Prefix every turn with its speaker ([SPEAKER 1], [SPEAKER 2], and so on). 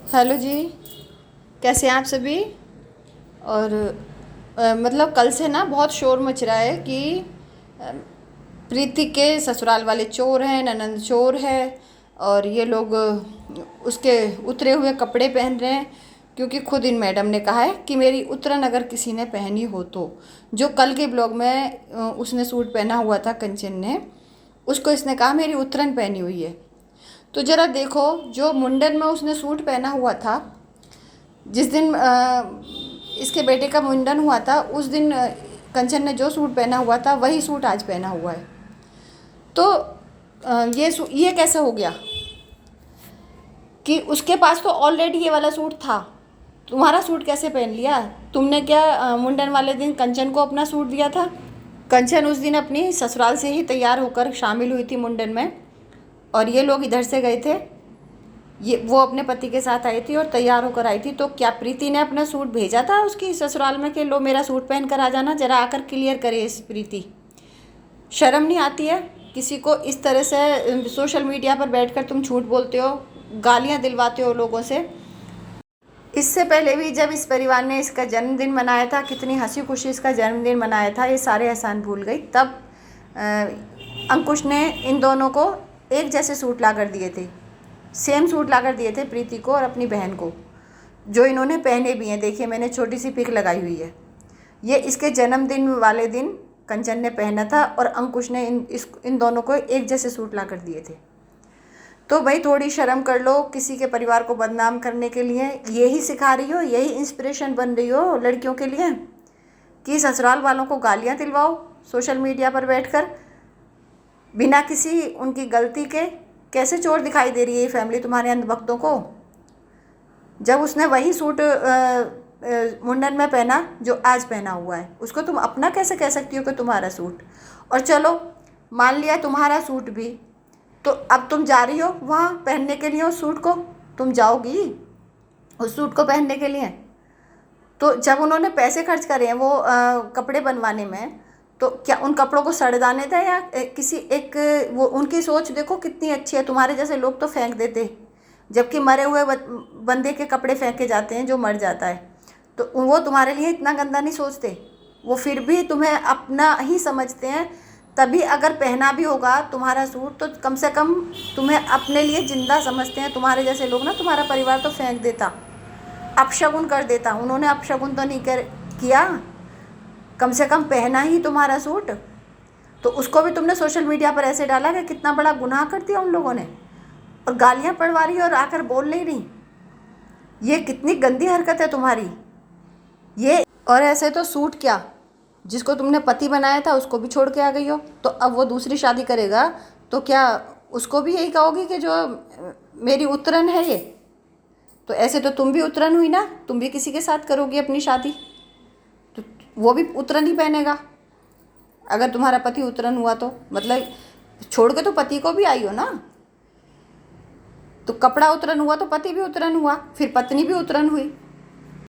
[SPEAKER 1] Hello जी। कैसे हैं आप सभी। और मतलब कल से ना बहुत शोर मच रहा है कि अ, प्रीति के ससुराल वाले चोर हैं, ननंद चोर है। और ये लोग उसके उतरे हुए कपड़े पहन रहे हैं, क्योंकि खुद इन मैडम ने कहा है कि मेरी उतरन अगर किसी ने पहनी हो तो। जो कल के ब्लॉग में उसने सूट पहना हुआ था कंचन ने, उसको इसने कहा मेरी उतरन पहनी हुई है। तो ज़रा देखो, जो मुंडन में उसने सूट पहना हुआ था, जिस दिन इसके बेटे का मुंडन हुआ था, उस दिन कंचन ने जो सूट पहना हुआ था वही सूट आज पहना हुआ है। तो ये कैसे हो गया कि उसके पास तो ऑलरेडी ये वाला सूट था, तुम्हारा सूट कैसे पहन लिया। तुमने क्या मुंडन वाले दिन कंचन को अपना सूट दिया था। कंचन उस दिन अपनी ससुराल से ही तैयार होकर शामिल हुई थी मुंडन में, और ये लोग इधर से गए थे। ये वो अपने पति के साथ आई थी और तैयार होकर आई थी। तो क्या प्रीति ने अपना सूट भेजा था उसकी ससुराल में कि लो मेरा सूट पहन कर आ जाना। ज़रा आकर क्लियर करे इस प्रीति। शर्म नहीं आती है किसी को इस तरह से सोशल मीडिया पर बैठकर तुम झूठ बोलते हो, गालियां दिलवाते हो लोगों से। इससे पहले भी जब इस परिवार ने इसका जन्मदिन मनाया था, कितनी हंसी खुशी इसका जन्मदिन मनाया था, ये सारे एहसान भूल गई। तब अंकुश ने इन दोनों को एक जैसे सूट ला कर दिए थे, सेम सूट ला कर दिए थे प्रीति को और अपनी बहन को, जो इन्होंने पहने भी हैं। देखिए मैंने छोटी सी पिक लगाई हुई है। ये इसके जन्मदिन वाले दिन कंचन ने पहना था और अंकुश ने इन दोनों को एक जैसे सूट ला कर दिए थे। तो भाई थोड़ी शर्म कर लो। किसी के परिवार को बदनाम करने के लिए यही सिखा रही हो, यही इंस्पिरेशन बन रही हो लड़कियों के लिए कि ससुराल वालों को गालियाँ दिलवाओ सोशल मीडिया पर बैठकर बिना किसी उनकी गलती के। कैसे चोर दिखाई दे रही है ये फैमिली तुम्हारे अंधभक्तों को। जब उसने वही सूट मुंडन में पहना जो आज पहना हुआ है, उसको तुम अपना कैसे कह सकती हो कि तुम्हारा सूट। और चलो मान लिया तुम्हारा सूट भी, तो अब तुम जा रही हो वहाँ पहनने के लिए उस सूट को। तुम जाओगी उस सूट को पहनने के लिए। तो जब उन्होंने पैसे खर्च करे हैं वो कपड़े बनवाने में, तो क्या उन कपड़ों को सड़दाने थे या किसी एक वो उनकी सोच देखो कितनी अच्छी है। तुम्हारे जैसे लोग तो फेंक देते, जबकि मरे हुए बंदे के कपड़े फेंके जाते हैं जो मर जाता है। तो वो तुम्हारे लिए इतना गंदा नहीं सोचते, वो फिर भी तुम्हें अपना ही समझते हैं। तभी अगर पहना भी होगा तुम्हारा सूट तो कम से कम तुम्हें अपने लिए जिंदा समझते हैं। तुम्हारे जैसे लोग ना, तुम्हारा परिवार तो फेंक देता, अपशगुन कर देता। उन्होंने अपशगुन तो नहीं किया, कम से कम पहना ही तुम्हारा सूट। तो उसको भी तुमने सोशल मीडिया पर ऐसे डाला कि कितना बड़ा गुनाह कर दिया उन लोगों ने। और गालियाँ पड़वा रही और आकर बोल नहीं रही। ये कितनी गंदी हरकत है तुम्हारी ये। और ऐसे तो सूट क्या, जिसको तुमने पति बनाया था उसको भी छोड़ के आ गई हो, तो अब वो दूसरी शादी करेगा तो क्या उसको भी यही कहोगी कि जो मेरी उतरन है ये। तो ऐसे तो तुम भी उतरन हुई ना, तुम भी किसी के साथ करोगी अपनी शादी, तो वो भी उतरन ही पहनेगा। अगर तुम्हारा पति उतरन हुआ तो मतलब छोड़ के तो पति को भी आई हो ना। तो कपड़ा उतरन हुआ तो पति भी उतरन हुआ, फिर पत्नी भी उतरन हुई।